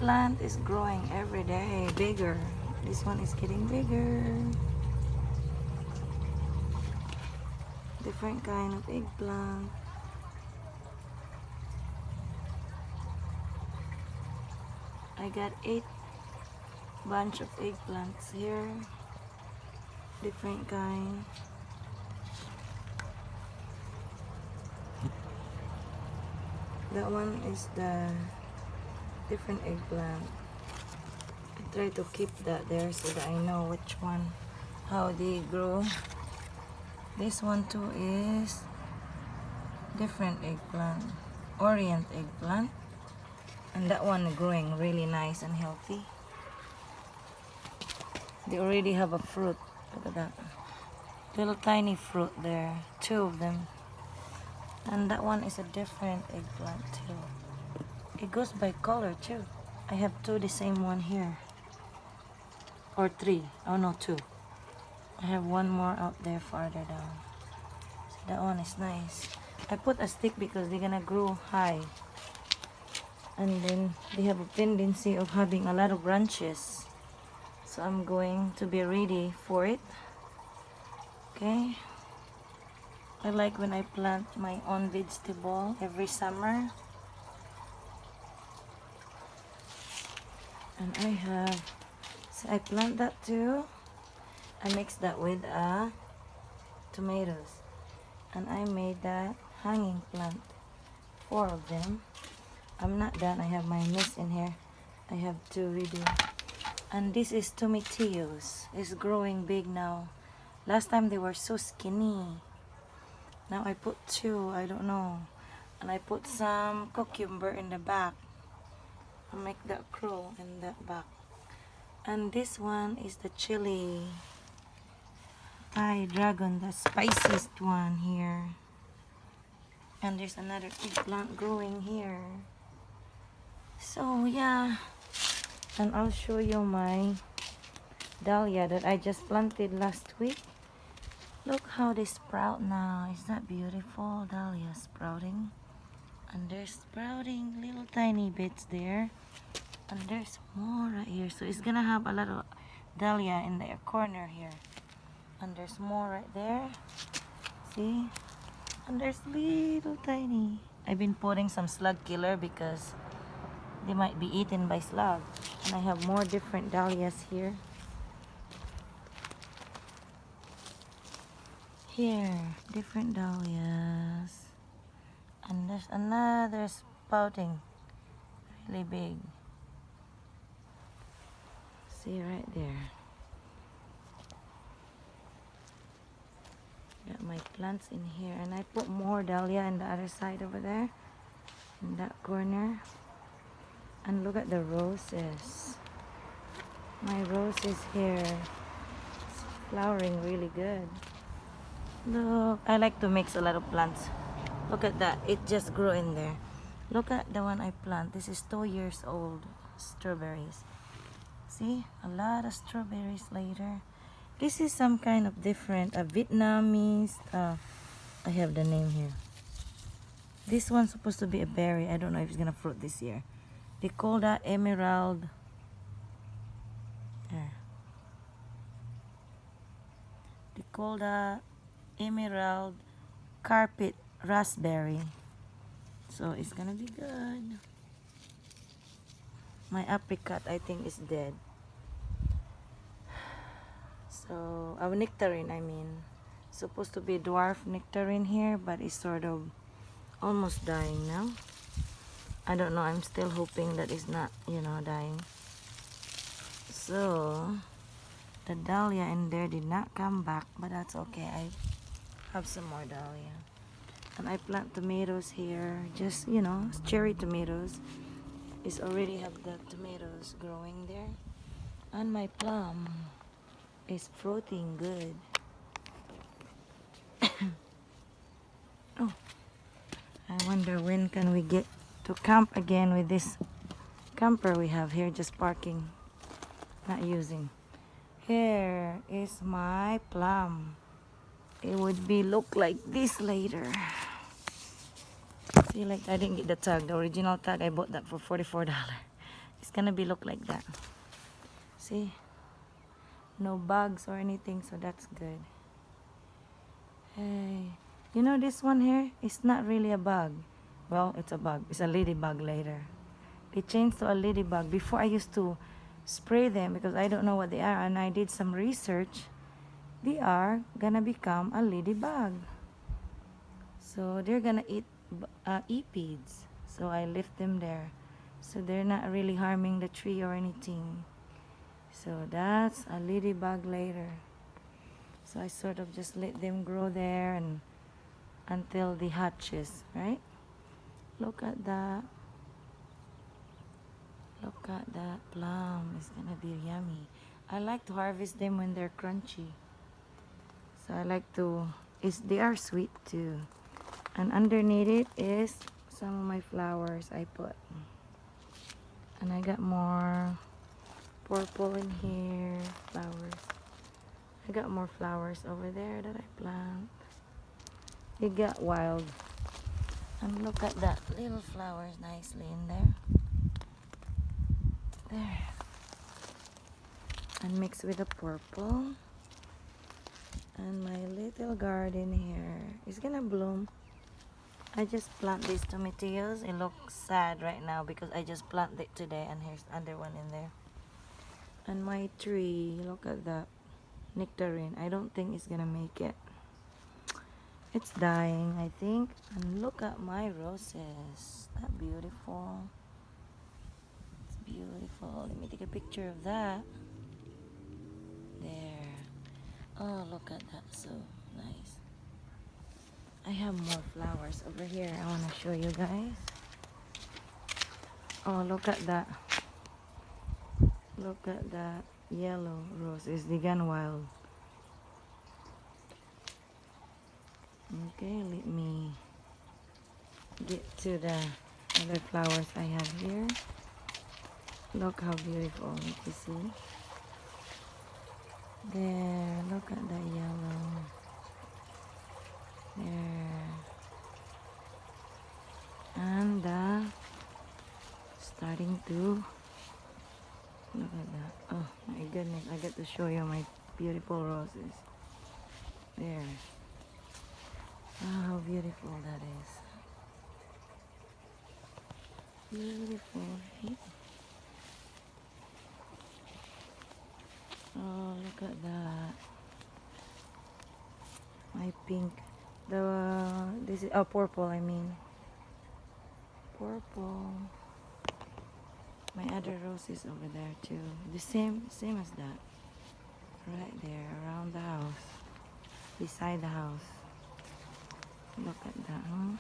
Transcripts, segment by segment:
eggplant is growing every day, bigger. This one is getting bigger. Different kind of eggplant. I got 8 bunch of eggplants here. Different kind. That one is the different eggplant. I try to keep that there so that I know which one, how they grow. This one too is different eggplant, Orient eggplant, and that one growing really nice and healthy. They already have a fruit. Look at that, little tiny fruit there, 2 of them. And that one is a different eggplant too. It goes by color too. I have 2 the same one here, or 3. Oh no, 2. I have 1 more out there farther down. So that one is nice. I put a stick because they're gonna grow high, and then they have a tendency of having a lot of branches. So I'm going to be ready for it. Okay. I like when I plant my own vegetable every summer. And I have, so I plant that too. I mixed that with tomatoes. And I made that hanging plant. 4 of them. I'm not done. I have my mist in here. I have to redo. And this is tomatillos. It's growing big now. Last time they were so skinny. Now I put 2. I don't know. And I put some cucumber in the back. I make that curl in that back. And this one is the chili. Thai dragon, the spiciest one here. And there's another eggplant growing here. So yeah. And I'll show you my dahlia that I just planted last week. Look how they sprout now. Is that beautiful? Dahlia sprouting. And they're sprouting little tiny bits there. And there's more right here. So it's gonna have a lot of dahlia in the corner here. And there's more right there. See? And there's little tiny. I've been putting some slug killer because they might be eaten by slug. And I have more different dahlias here. Here, different dahlias. And there's another sprouting. Really big. See right there. Got my plants in here. And I put more dahlia in the other side over there. In that corner. And look at the roses. My roses here. It's flowering really good. Look, I like to mix a lot of plants. Look at that. It just grew in there. Look at the one I plant. This is 2 years old. Strawberries. See? A lot of strawberries later. This is some kind of different Vietnamese. I have the name here. This one's supposed to be a berry. I don't know if it's gonna fruit this year. They call that emerald. They call that emerald carpet raspberry. So it's gonna be good. My apricot I think is dead. So our nectarine, I mean, supposed to be dwarf nectarine here, but it's sort of almost dying now. I don't know. I'm still hoping that it's not, dying. So the dahlia in there did not come back, but that's okay. I have some more dahlia. And I plant tomatoes here, just, cherry tomatoes. It's already have the tomatoes growing there. And my plum is fruiting good. Oh, I wonder when can we get to camp again with this camper we have here, just parking, not using. Here is my plum. It would be look like this later. See, like I didn't get the tag, the original tag. I bought that for $44. It's gonna be look like that. See? No bugs or anything, so that's good. Hey, you know this one here? It's not really a bug. Well, it's a bug. It's a ladybug later. It changed to a ladybug. Before I used to spray them because I don't know what they are, and I did some research. They are gonna become a ladybug. So they're gonna eat aphids. So I left them there. So they're not really harming the tree or anything. So that's a ladybug later. So I sort of just let them grow there and until they hatches, right? Look at that. Look at that plum. It's gonna be yummy. I like to harvest them when they're crunchy. So I like to, they are sweet too. And underneath it is some of my flowers I put. And I got more purple in here, flowers. I got more flowers over there that I plant. They got wild. And look at that little flowers nicely in there. There. And mixed with the purple. And my little garden here is gonna bloom. I just plant these tomatillos. It looks sad right now because I just planted it today, and here's another one in there. And my tree, look at that nectarine. I don't think it's gonna make it. It's dying, I think. And look at my roses. That beautiful. It's beautiful. Let me take a picture of that. There. Oh, look at that. So nice. I have more flowers over here. I want to show you guys. Oh, look at that. Look at that yellow roses. They gone wild. Okay, let me get to the other flowers I have here. Look how beautiful. You see? There. Look at that yellow. There. And starting to look at that. Oh my goodness, I get to show you my beautiful roses. There. Oh, how beautiful that is. Beautiful, right? Oh, look at that. My pink. This is purple, I mean. Purple. My other roses over there too. The same as that. Right there, around the house. Beside the house. Look at that, huh?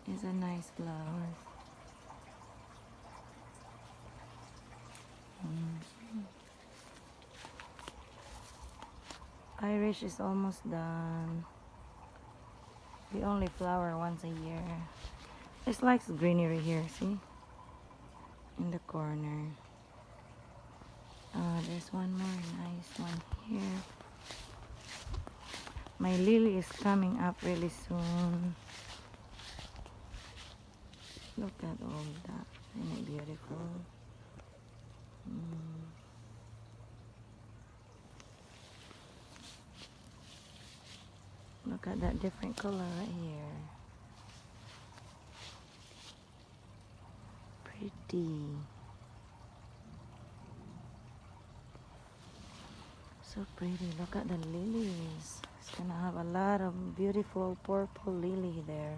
It's a nice flower. Irish is almost done. We only flower once a year. It's like greenery here, see? In the corner. There's one more nice one here. My lily is coming up really soon. Look at all that. Isn't it beautiful? Look at that different color right here. Pretty. So pretty. Look at the lilies. It's gonna have a lot of beautiful purple lily there.